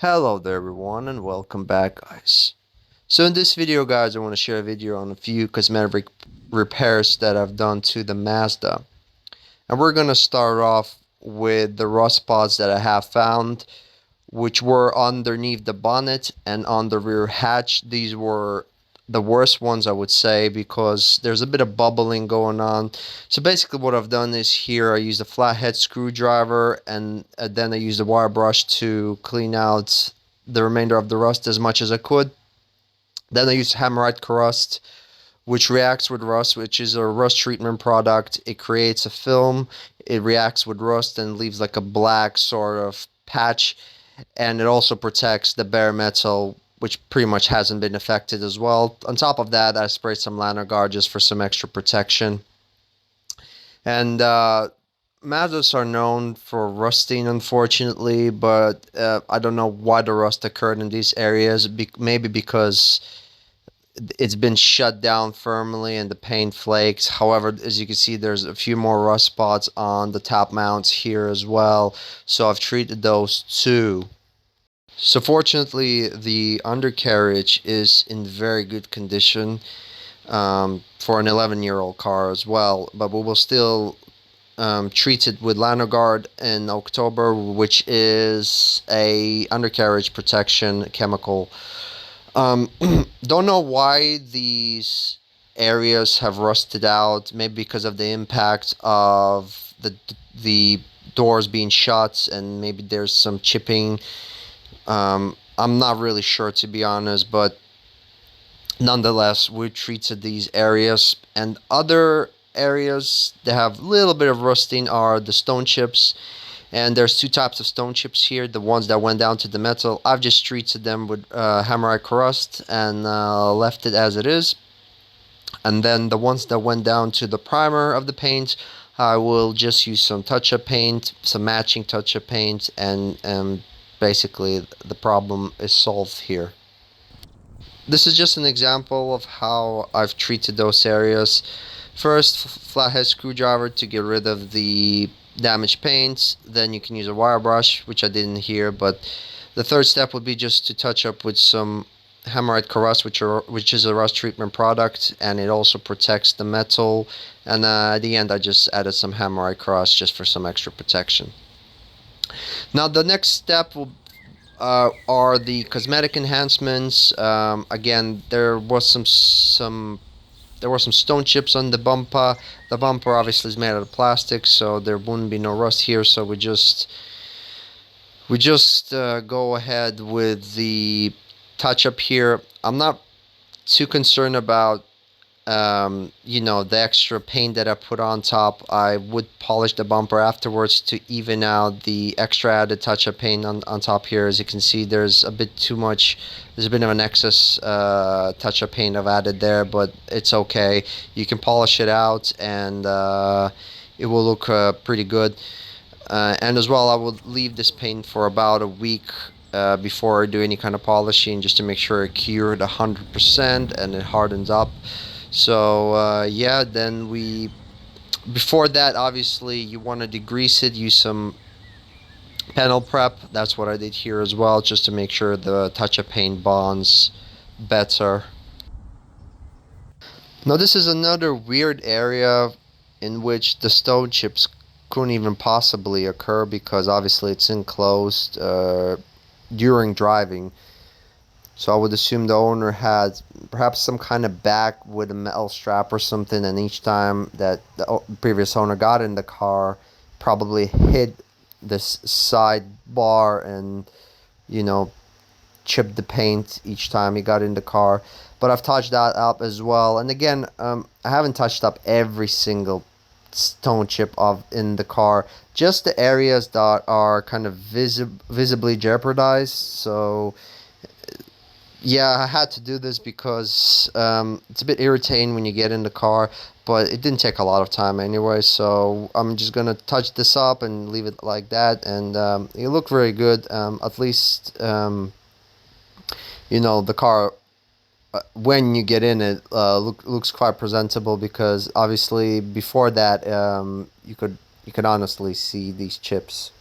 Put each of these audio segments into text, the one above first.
Hello there everyone and welcome back guys. So in this video guys I want to share a video on a few cosmetic repairs that I've done to the Mazda. And we're going to start off with the rust spots that I have found, which were underneath the bonnet and on the rear hatch. These were the worst ones I would say because there's a bit of bubbling going on. So basically what I've done is here I used a flathead screwdriver and then I used a wire brush to clean out the remainder of the rust as much as I could. Then I used hammerite crust, which reacts with rust, which is a rust treatment product. It creates a film, it reacts with rust and leaves like a black sort of patch, and it also protects the bare metal, which pretty much hasn't been affected as well. On top of that, I sprayed some liner guard just for some extra protection. And Mazdas are known for rusting, unfortunately, but I don't know why the rust occurred in these areas. Maybe because it's been shut down firmly and the paint flakes. However, as you can see, there's a few more rust spots on the top mounts here as well, so I've treated those too. So fortunately the undercarriage is in very good condition for an 11-year-old car as well, but we will still treat it with Lanogard in October, which is a undercarriage protection chemical. Don't know why these areas have rusted out. Maybe because of the impact of the doors being shut, and maybe there's some chipping. I'm not really sure, to be honest, but nonetheless, we treated these areas. And other areas that have a little bit of rusting are the stone chips. And there's two types of stone chips here. The ones that went down to the metal, I've just treated them with hammerite crust and left it as it is. And then the ones that went down to the primer of the paint, I will just use some touch-up paint, some matching touch-up paint, and basically the problem is solved here. This is just an example of how I've treated those areas. First, flathead screwdriver to get rid of the damaged paints. Then you can use a wire brush, which I didn't here, but the third step would be just to touch up with some hammerite crust, which is a rust treatment product, and it also protects the metal. And at the end I just added some hammerite crust just for some extra protection. Now the next step will are the cosmetic enhancements. Again, there were some stone chips on the bumper. The bumper obviously is made out of plastic, so there wouldn't be no rust here. So we just go ahead with the touch up here. I'm not too concerned about the extra paint that I put on top. I would polish the bumper afterwards to even out the extra added touch-up paint on top here. As you can see, there's a bit too much, there's a bit of an excess touch-up paint I've added there, but it's okay. You can polish it out and it will look pretty good. And as well, I will leave this paint for about a week before I do any kind of polishing, just to make sure it cured 100% and it hardens up. So yeah, then before that, obviously you want to degrease it, use some panel prep. That's what I did here as well, just to make sure the touch-up paint bonds better. Now this is another weird area in which the stone chips couldn't even possibly occur, because obviously it's enclosed during driving. So I would assume the owner had perhaps some kind of bag with a metal strap or something, and each time that the previous owner got in the car, probably hit this side bar and, chipped the paint each time he got in the car. But I've touched that up as well. And again, I haven't touched up every single stone chip in the car, just the areas that are kind of visibly jeopardized. So yeah, I had to do this because it's a bit irritating when you get in the car, but it didn't take a lot of time anyway, so I'm just gonna touch this up and leave it like that, and it looked very good. At least the car, when you get in it, looks quite presentable, because obviously before that you could honestly see these chips.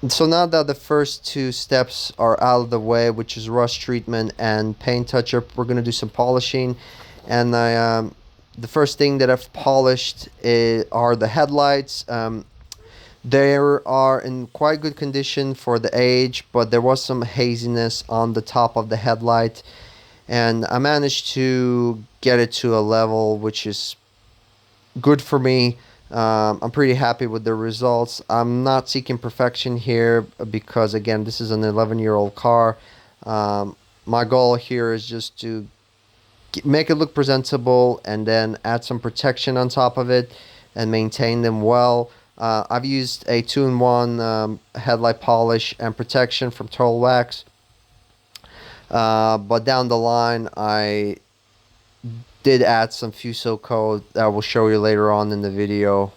So now that the first two steps are out of the way, which is rust treatment and paint touch-up, we're gonna do some polishing. And the first thing that I've polished are the headlights. They are in quite good condition for the age, but there was some haziness on the top of the headlight, and I managed to get it to a level which is good for me. I'm pretty happy with the results. I'm not seeking perfection here because, again, this is an 11-year-old car. My goal here is just to make it look presentable and then add some protection on top of it and maintain them well. I've used a 2-in-1 headlight polish and protection from Turtle Wax. But down the line, I did add some Fuso Coat that I will show you later on in the video.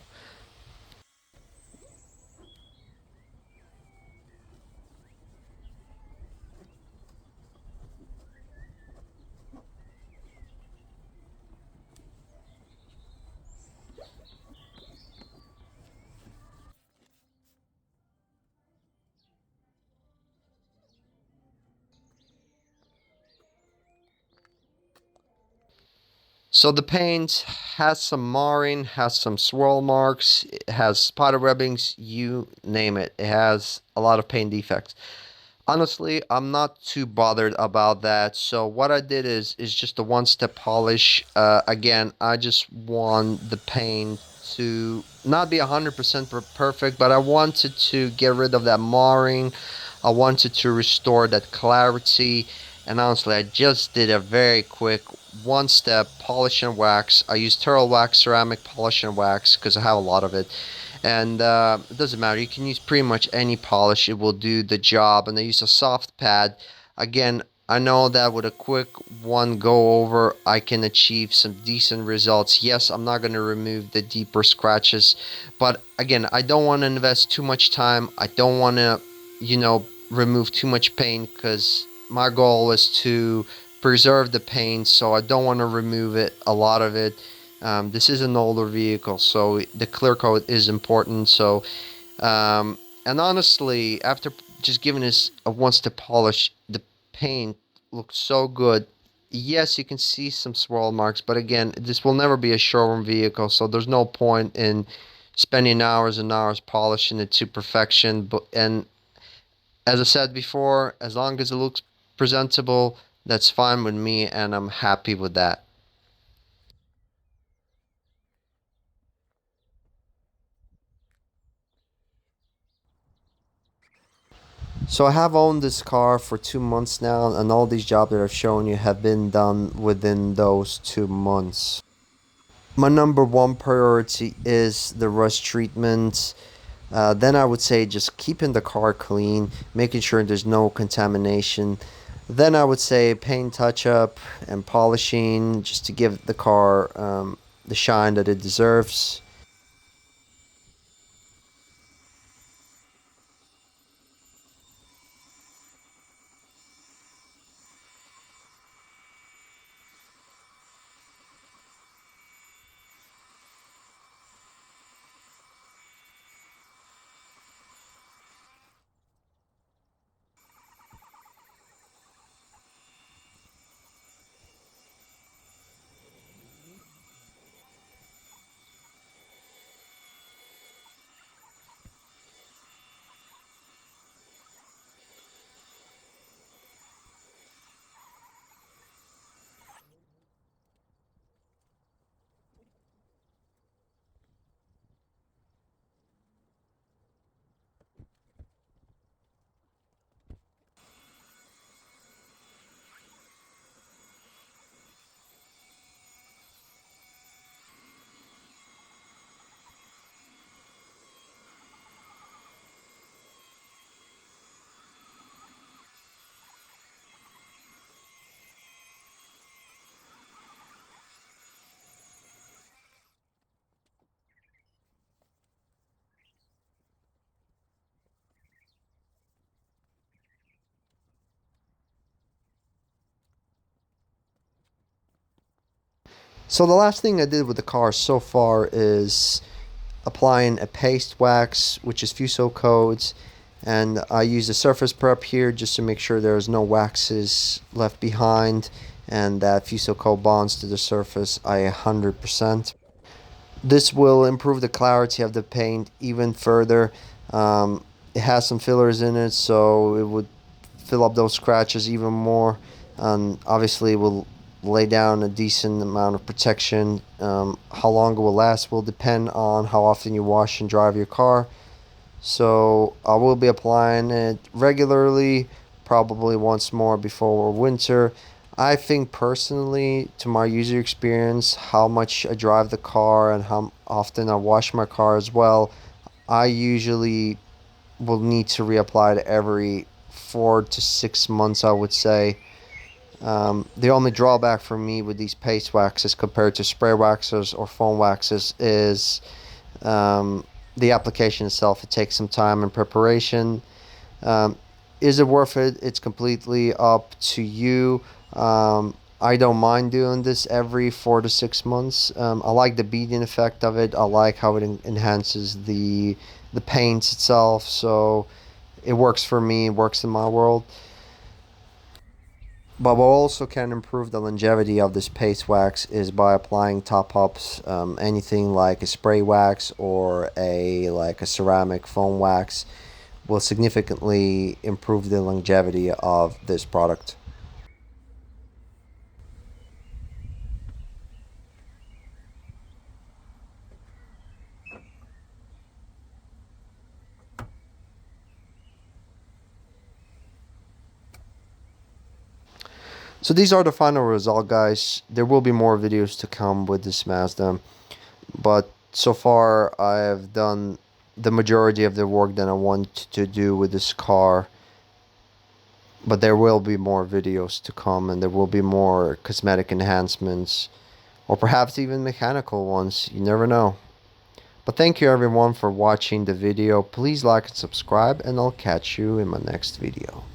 So the paint has some marring, has some swirl marks, it has spot rubbings, you name it. It has a lot of paint defects. Honestly, I'm not too bothered about that. So what I did is just a one-step polish. Again, I just want the paint to not be 100% perfect, but I wanted to get rid of that marring. I wanted to restore that clarity. And honestly, I just did a very quick one-step polish and wax. I used Turtle Wax ceramic polish and wax because I have a lot of it, and it doesn't matter, you can use pretty much any polish, it will do the job. And I use a soft pad. Again, I know that with a quick one go over I can achieve some decent results. Yes, I'm not going to remove the deeper scratches, but again, I don't want to invest too much time. I don't want to, remove too much paint because my goal is to preserve the paint, so I don't want to remove it, a lot of it. This is an older vehicle, so the clear coat is important. So, and honestly, after just giving this a once to polish, the paint looks so good. Yes, you can see some swirl marks, but again, this will never be a showroom vehicle, so there's no point in spending hours and hours polishing it to perfection. But and as I said before, as long as it looks presentable, that's fine with me, and I'm happy with that. So I have owned this car for 2 months now, and all these jobs that I've shown you have been done within those 2 months. My number one priority is the rust treatment. Then I would say just keeping the car clean, making sure there's no contamination. Then I would say paint touch up and polishing just to give the car the shine that it deserves. So the last thing I did with the car so far is applying a paste wax, which is Fuso Coat, And I use the surface prep here just to make sure there's no waxes left behind and that Fuso Coat bonds to the surface 100%. This will improve the clarity of the paint even further. It has some fillers in it, so it would fill up those scratches even more, and obviously it will lay down a decent amount of protection. How long it will last will depend on how often you wash and drive your car. So I will be applying it regularly, probably once more before winter. I think personally, to my user experience, how much I drive the car and how often I wash my car as well, I usually will need to reapply it every 4 to 6 months, I would say. The only drawback for me with these paste waxes compared to spray waxes or foam waxes is um, the application itself. It takes some time and preparation. Um, is it worth it? It's completely up to you. I don't mind doing this every 4 to 6 months. I like the beading effect of it. I like how it enhances the paint itself. So it works for me. It works in my world. But what also can improve the longevity of this paste wax is by applying top ups, anything like a spray wax or a ceramic foam wax will significantly improve the longevity of this product. So these are the final result, guys. There will be more videos to come with this Mazda, but so far I have done the majority of the work that I want to do with this car. But there will be more videos to come, and there will be more cosmetic enhancements, or perhaps even mechanical ones. You never know. But thank you everyone for watching the video. Please like and subscribe, and I'll catch you in my next video.